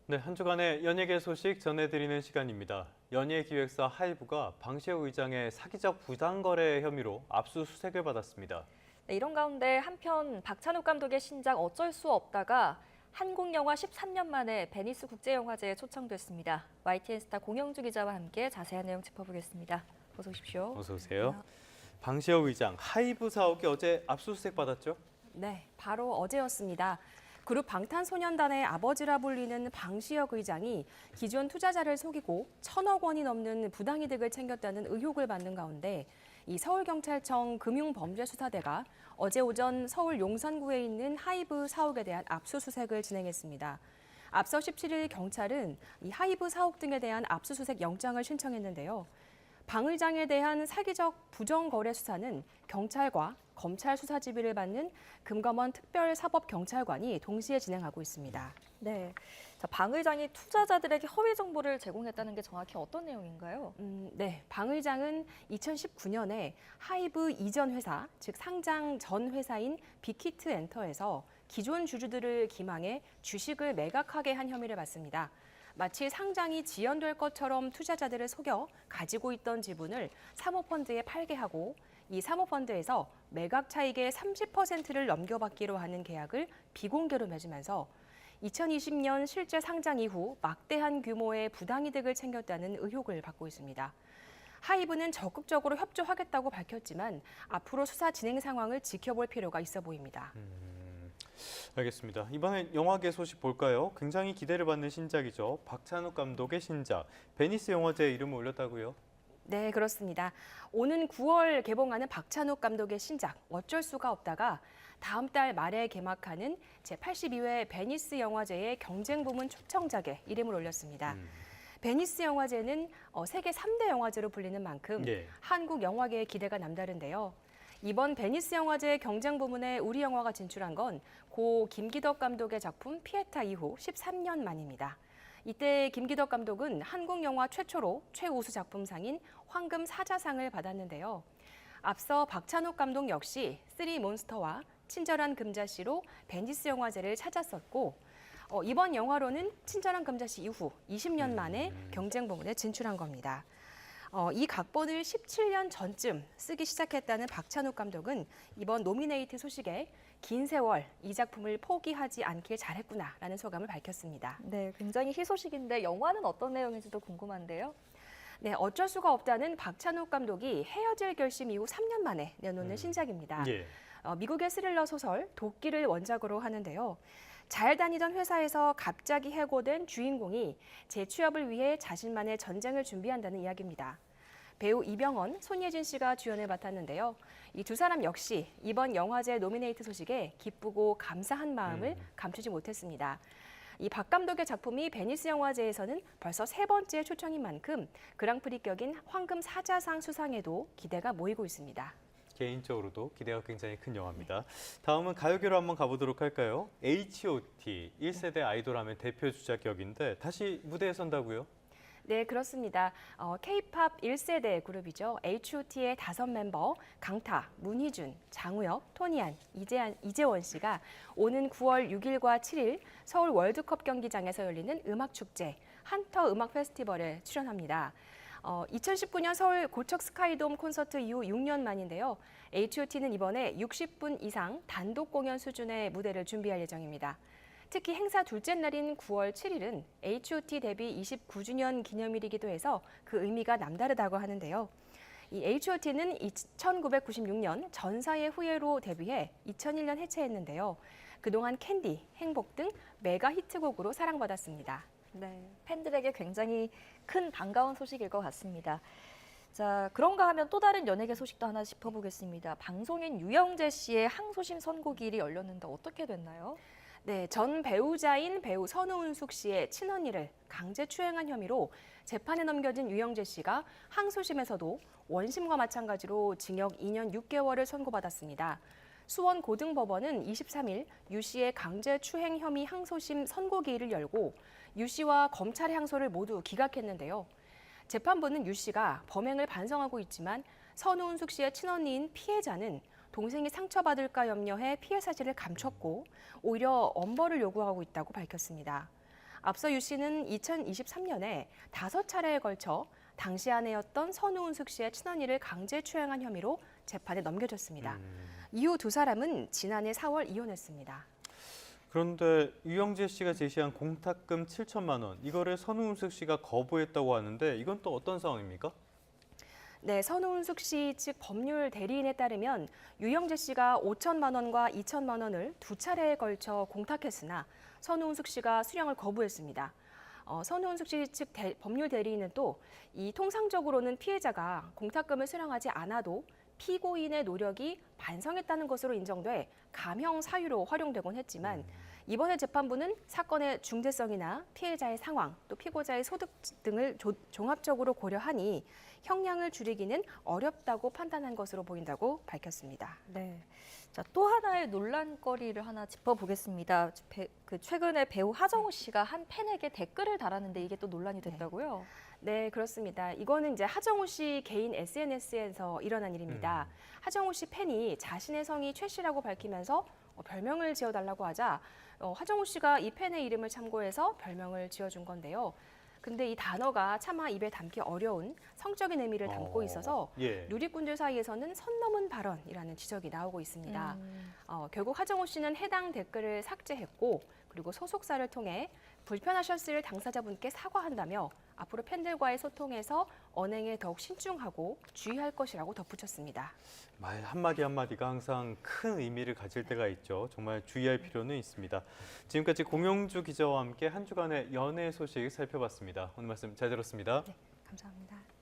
네, 한 주간의 연예계 소식 전해드리는 시간입니다. 연예기획사 하이브가 방시혁 의장의 사기적 부당거래 혐의로 압수수색을 받았습니다. 네, 이런 가운데 한편 박찬욱 감독의 신작 어쩔 수 없다가 한국 영화 13년 만에 베니스 국제영화제에 초청됐습니다. YTN 스타 공영주 기자와 함께 자세한 내용 짚어보겠습니다. 어서 오십시오. 어서 오세요. 방시혁 의장 하이브 사옥이 어제 압수수색 받았죠? 네, 바로 어제였습니다. 그룹 방탄소년단의 아버지라 불리는 방시혁 의장이 기존 투자자를 속이고 1,000억 원이 넘는 부당이득을 챙겼다는 의혹을 받는 가운데 이 서울경찰청 금융범죄수사대가 어제 오전 서울 용산구에 있는 하이브 사옥에 대한 압수수색을 진행했습니다. 앞서 17일 경찰은 이 하이브 사옥 등에 대한 압수수색 영장을 신청했는데요. 방 의장에 대한 사기적 부정거래 수사는 경찰과 검찰 수사 지휘를 받는 금감원 특별사법경찰관이 동시에 진행하고 있습니다. 네, 방 의장이 투자자들에게 허위 정보를 제공했다는 게 정확히 어떤 내용인가요? 네, 방 의장은 2019년에 하이브 이전 회사, 즉 상장 전 회사인 빅히트 엔터에서 기존 주주들을 기망해 주식을 매각하게 한 혐의를 받습니다. 마치 상장이 지연될 것처럼 투자자들을 속여 가지고 있던 지분을 사모펀드에 팔게 하고 이 사모펀드에서 매각 차익의 30%를 넘겨받기로 하는 계약을 비공개로 맺으면서 2020년 실제 상장 이후 막대한 규모의 부당이득을 챙겼다는 의혹을 받고 있습니다. 하이브는 적극적으로 협조하겠다고 밝혔지만 앞으로 수사 진행 상황을 지켜볼 필요가 있어 보입니다. 알겠습니다. 이번엔 영화계 소식 볼까요? 굉장히 기대를 받는 신작이죠. 박찬욱 감독의 신작, 베니스 영화제에 이름을 올렸다고요? 네, 그렇습니다. 오는 9월 개봉하는 박찬욱 감독의 신작 어쩔 수가 없다가 다음 달 말에 개막하는 제82회 베니스 영화제의 경쟁 부문 초청작에 이름을 올렸습니다. 베니스 영화제는 세계 3대 영화제로 불리는 만큼 한국 영화계의 기대가 남다른데요. 이번 베니스 영화제 경쟁 부문에 우리 영화가 진출한 건 고 김기덕 감독의 작품 피에타 이후 13년 만입니다. 이때 김기덕 감독은 한국 영화 최초로 최우수 작품상인 황금 사자상을 받았는데요. 앞서 박찬욱 감독 역시 쓰리 몬스터와 친절한 금자씨로 베니스 영화제를 찾았었고 이번 영화로는 친절한 금자씨 이후 20년 만에 경쟁 부문에 진출한 겁니다. 이 각본을 17년 전쯤 쓰기 시작했다는 박찬욱 감독은 이번 노미네이트 소식에 긴 세월 이 작품을 포기하지 않길 잘했구나라는 소감을 밝혔습니다. 네, 굉장히 희소식인데 영화는 어떤 내용인지도 궁금한데요. 네, 어쩔 수가 없다는 박찬욱 감독이 헤어질 결심 이후 3년 만에 내놓는 신작입니다. 미국의 스릴러 소설 도끼를 원작으로 하는데요. 잘 다니던 회사에서 갑자기 해고된 주인공이 재취업을 위해 자신만의 전쟁을 준비한다는 이야기입니다. 배우 이병헌, 손예진 씨가 주연을 맡았는데요. 이 두 사람 역시 이번 영화제 노미네이트 소식에 기쁘고 감사한 마음을 감추지 못했습니다. 이 박 감독의 작품이 베니스 영화제에서는 벌써 3번째 초청인 만큼 그랑프리격인 황금 사자상 수상에도 기대가 모이고 있습니다. 개인적으로도 기대가 굉장히 큰 영화입니다. 다음은 가요계로 한번 가보도록 할까요? H.O.T. 1세대 아이돌 하면 대표 주자 격인데 다시 무대에 선다고요? 네, 그렇습니다. K-팝 1세대 그룹이죠. H.O.T의 5멤버 강타, 문희준, 장우혁, 토니안, 이재원 씨가 오는 9월 6일과 7일 서울 월드컵 경기장에서 열리는 음악축제 한터 음악 페스티벌에 출연합니다. 2019년 서울 고척 스카이돔 콘서트 이후 6년 만인데요. H.O.T는 이번에 60분 이상 단독 공연 수준의 무대를 준비할 예정입니다. 특히 행사 둘째 날인 9월 7일은 H.O.T 데뷔 29주년 기념일이기도 해서 그 의미가 남다르다고 하는데요. 이 H.O.T는 1996년 전사의 후예로 데뷔해 2001년 해체했는데요. 그동안 캔디, 행복 등 메가 히트곡으로 사랑받았습니다. 네, 팬들에게 굉장히 큰 반가운 소식일 것 같습니다. 자, 그런가 하면 또 다른 연예계 소식도 하나 짚어보겠습니다. 방송인 유영재 씨의 항소심 선고기일이 열렸는데 어떻게 됐나요? 네, 전 배우자인 배우 선우은숙 씨의 친언니를 강제추행한 혐의로 재판에 넘겨진 유영재 씨가 항소심에서도 원심과 마찬가지로 징역 2년 6개월을 선고받았습니다. 수원고등법원은 23일 유 씨의 강제추행 혐의 항소심 선고기일을 열고 유 씨와 검찰의 항소를 모두 기각했는데요. 재판부는 유 씨가 범행을 반성하고 있지만 선우은숙 씨의 친언니인 피해자는 동생이 상처받을까 염려해 피해 사실을 감췄고 오히려 엄벌을 요구하고 있다고 밝혔습니다. 앞서 유 씨는 2023년에 5차례에 걸쳐 당시 아내였던 선우은숙 씨의 친언니를 강제 추행한 혐의로 재판에 넘겨졌습니다. 이후 두 사람은 지난해 4월 이혼했습니다. 그런데 유영재 씨가 제시한 공탁금 7천만 원, 이거를 선우은숙 씨가 거부했다고 하는데 이건 또 어떤 상황입니까? 네, 선우은숙 씨 측 법률 대리인에 따르면 유영재 씨가 5천만 원과 2천만 원을 두 차례에 걸쳐 공탁했으나 선우은숙 씨가 수령을 거부했습니다. 선우은숙 씨 측 법률 대리인은 또 이 통상적으로는 피해자가 공탁금을 수령하지 않아도 피고인의 노력이 반성했다는 것으로 인정돼 감형 사유로 활용되곤 했지만 이번에 재판부는 사건의 중대성이나 피해자의 상황, 또 피고자의 소득 등을 종합적으로 고려하니 형량을 줄이기는 어렵다고 판단한 것으로 보인다고 밝혔습니다. 네. 자, 또 하나의 논란거리를 하나 짚어보겠습니다. 최근에 배우 하정우 씨가 한 팬에게 댓글을 달았는데 이게 또 논란이 됐다고요? 네, 그렇습니다. 이거는 이제 하정우 씨 개인 SNS에서 일어난 일입니다. 하정우 씨 팬이 자신의 성이 최 씨라고 밝히면서 별명을 지어달라고 하자 하정우 씨가 이 팬의 이름을 참고해서 별명을 지어준 건데요. 근데 이 단어가 차마 입에 담기 어려운 성적인 의미를 담고 있어서 예. 누리꾼들 사이에서는 선 넘은 발언이라는 지적이 나오고 있습니다. 결국 하정우 씨는 해당 댓글을 삭제했고 그리고 소속사를 통해 불편하셨을 당사자분께 사과한다며 앞으로 팬들과의 소통에서 언행에 더욱 신중하고 주의할 것이라고 덧붙였습니다. 말 한마디 한마디가 항상 큰 의미를 가질 때가 있죠. 정말 주의할 필요는 있습니다. 지금까지 공영주 기자와 함께 한 주간의 연예 소식 살펴봤습니다. 오늘 말씀 잘 들었습니다. 네, 감사합니다.